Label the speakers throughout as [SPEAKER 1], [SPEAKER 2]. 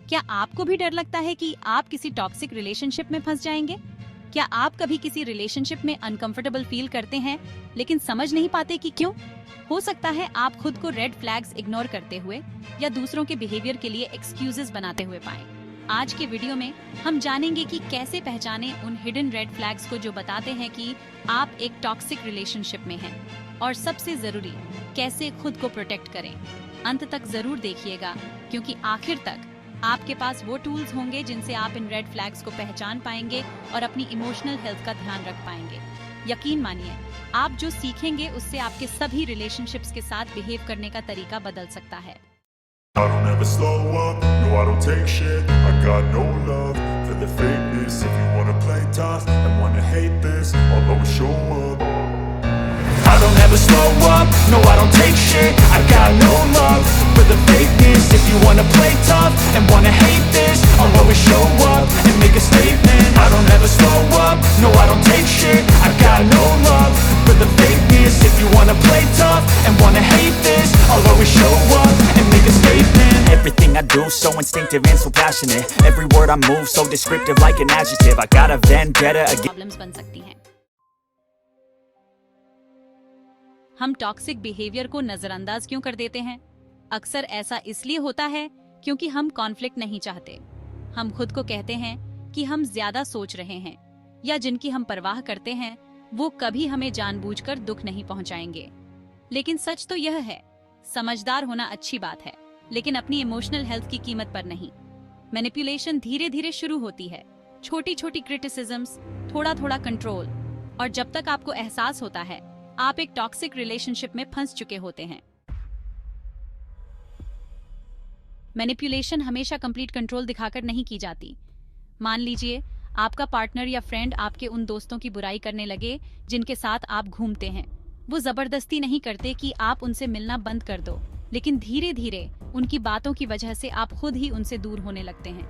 [SPEAKER 1] क्या आपको भी डर लगता है कि आप किसी टॉक्सिक रिलेशनशिप में फंस जाएंगे? क्या आप कभी किसी रिलेशनशिप में अनकंफर्टेबल फील करते हैं लेकिन समझ नहीं पाते कि क्यों? हो सकता है आप खुद को रेड फ्लैग्स इग्नोर करते हुए या दूसरों के बिहेवियर के लिए एक्सक्यूजेस बनाते हुए पाएं। आज के वीडियो में हम जानेंगे कि कैसे पहचानें उन हिडन रेड फ्लैग्स को जो बताते हैं कि आप एक टॉक्सिक रिलेशनशिप में हैं, और सबसे जरूरी, कैसे खुद को प्रोटेक्ट करें। अंत तक जरूर देखिएगा, क्योंकि आखिर तक आपके पास वो टूल्स होंगे जिनसे आप इन रेड फ्लैग्स को पहचान पाएंगे और अपनी इमोशनल हेल्थ का ध्यान रख पाएंगे। यकीन मानिए, आप जो सीखेंगे उससे आपके सभी रिलेशनशिप्स के साथ बिहेव करने का तरीका बदल सकता है।
[SPEAKER 2] I don't ever slow up, no I don't take shit. I got no love for the fakeness. If you wanna play tough and wanna hate this, I'll always show up. I don't ever slow up, no I don't take shit. I got no love for the fakeness. If you wanna play tough and wanna hate this, I'll always show up and make a statement. I don't ever slow up, no I don't take shit. I got no love for the fakeness. If you wanna play tough and wanna hate this, I'll always show up and make a statement. Everything I do so instinctive and so passionate. Every word I move so descriptive like an adjective. I got a vendetta against
[SPEAKER 1] problems बन सकती हैं। हम toxic behaviour को नजरअंदाज क्यों कर देते हैं? अक्सर ऐसा इसलिए होता है क्योंकि हम कॉन्फ्लिक्ट नहीं चाहते। हम खुद को कहते हैं कि हम ज्यादा सोच रहे हैं, या जिनकी हम परवाह करते हैं वो कभी हमें जानबूझकर दुख नहीं पहुंचाएंगे। लेकिन सच तो यह है, समझदार होना अच्छी बात है, लेकिन अपनी इमोशनल हेल्थ की कीमत पर नहीं। मैनिपुलेशन धीरे धीरे शुरू होती है, छोटी छोटी क्रिटिसिज्म्स, थोड़ा थोड़ा कंट्रोल, और जब तक आपको एहसास होता है आप एक टॉक्सिक रिलेशनशिप में फंस चुके होते हैं। मैनिपुलेशन हमेशा कंप्लीट कंट्रोल दिखाकर नहीं की जाती। मान लीजिए आपका पार्टनर या फ्रेंड आपके उन दोस्तों की बुराई करने लगे जिनके साथ आप घूमते हैं। वो जबरदस्ती नहीं करते कि आप उनसे मिलना बंद कर दो, लेकिन धीरे धीरे उनकी बातों की वजह से आप खुद ही उनसे दूर होने लगते हैं,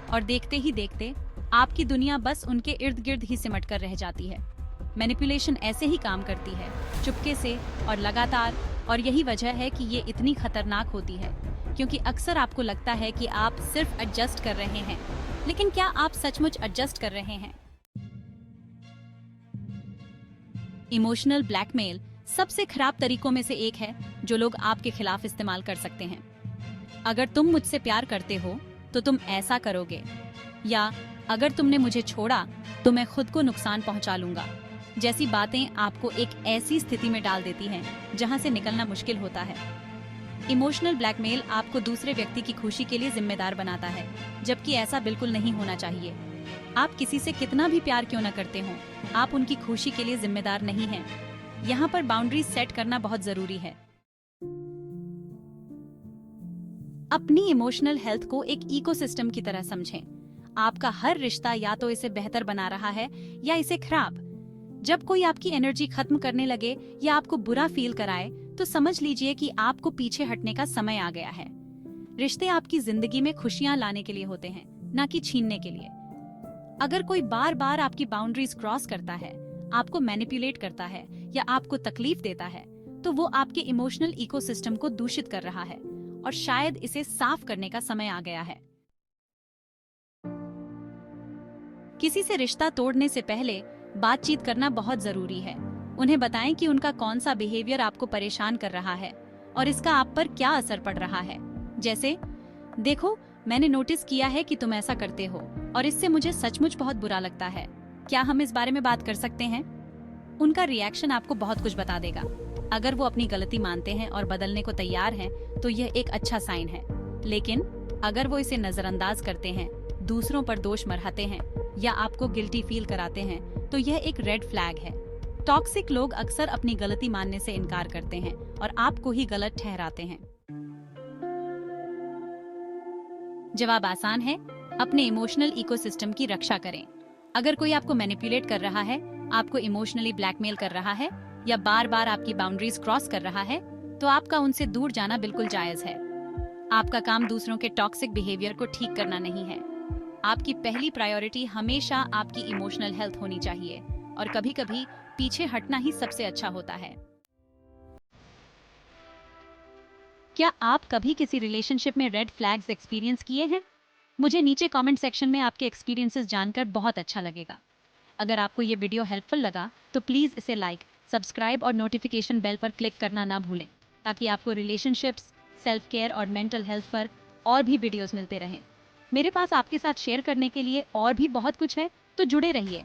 [SPEAKER 1] और देखते ही देखते आपकी दुनिया बस उनके इर्द गिर्द ही सिमट कर रह जाती है। मैनिपुलेशन ऐसे ही काम करती है, चुपके से और लगातार, और यही वजह है कि ये इतनी खतरनाक होती है, क्योंकि अक्सर आपको लगता है कि आप सिर्फ एडजस्ट कर रहे हैं, लेकिन क्या आप सचमुच एडजस्ट कर रहे हैं? इमोशनल ब्लैकमेल सबसे खराब तरीकों में से एक है जो लोग आपके खिलाफ इस्तेमाल कर सकते हैं। अगर तुम मुझसे प्यार करते हो तो तुम ऐसा करोगे, या अगर तुमने मुझे छोड़ा तो मैं खुद को नुकसान पहुंचा लूंगा, जैसी बातें आपको एक ऐसी स्थिति में डाल देती हैं जहां से निकलना मुश्किल होता है। इमोशनल ब्लैकमेल आपको दूसरे व्यक्ति की खुशी के लिए जिम्मेदार बनाता है, जबकि ऐसा बिल्कुल नहीं होना चाहिए। आप किसी से कितना भी प्यार क्यों न करते हो, आप उनकी खुशी के लिए जिम्मेदार नहीं हैं। यहाँ पर बाउंड्रीज सेट करना बहुत जरूरी है। अपनी इमोशनल हेल्थ को एक इकोसिस्टम की तरह समझें। आपका हर रिश्ता या तो इसे बेहतर बना रहा है या इसे खराब। जब कोई आपकी एनर्जी खत्म करने लगे या आपको बुरा फील कराए, तो समझ लीजिए कि आपको पीछे हटने का समय आ गया है। रिश्ते आपकी जिंदगी में खुशियां लाने के लिए होते हैं, ना कि छीनने के लिए। अगर कोई बार बार आपकी बाउंड्रीज क्रॉस करता है, आपको मैनिपुलेट करता है या आपको तकलीफ देता है, तो वो आपके इमोशनल इकोसिस्टम को दूषित कर रहा है, और शायद इसे साफ करने का समय आ गया है। किसी से रिश्ता तोड़ने से पहले बातचीत करना बहुत जरूरी है। उन्हें बताएं कि उनका कौन सा बिहेवियर आपको परेशान कर रहा है और इसका आप पर क्या असर पड़ रहा है। जैसे, देखो, मैंने नोटिस किया है कि तुम ऐसा करते हो और इससे मुझे सचमुच बहुत बुरा लगता है। क्या हम इस बारे में बात कर सकते हैं? उनका रिएक्शन आपको बहुत कुछ बता देगा। अगर वो अपनी गलती मानते हैं और बदलने को तैयार हैं, तो यह एक अच्छा साइन है। लेकिन अगर वो इसे नजरअंदाज करते हैं, दूसरों पर दोष मढ़ाते हैं या आपको गिल्टी फील कराते हैं, तो यह एक रेड फ्लैग है। टॉक्सिक लोग अक्सर अपनी गलती मानने से इनकार करते हैं और आपको ही गलत ठहराते हैं। जवाब आसान है, अपने इमोशनल इकोसिस्टम की रक्षा करें। अगर कोई आपको मैनिपुलेट कर रहा है, आपको इमोशनली ब्लैकमेल कर रहा है या बार बार आपकी बाउंड्रीज क्रॉस कर रहा है, तो आपका उनसे दूर जाना बिल्कुल जायज है। आपका काम दूसरों के टॉक्सिक बिहेवियर को ठीक करना नहीं है। आपकी पहली प्रायोरिटी हमेशा आपकी इमोशनल हेल्थ होनी चाहिए, और कभी कभी पीछे हटना ही सबसे अच्छा होता है। क्या आप कभी किसी रिलेशनशिप में रेड फ्लैग्स एक्सपीरियंस किए हैं? मुझे नीचे कमेंट सेक्शन में आपके एक्सपीरियंसेस जानकर बहुत अच्छा लगेगा। अगर आपको ये वीडियो हेल्पफुल लगा तो प्लीज़ इसे लाइक, सब्सक्राइब और नोटिफिकेशन बेल पर क्लिक करना ना भूलें, ताकि आपको रिलेशनशिप्स, सेल्फ केयर और मेंटल हेल्थ पर और भी वीडियोस मिलते रहें। मेरे पास आपके साथ शेयर करने के लिए और भी बहुत कुछ है, तो जुड़े रहिए।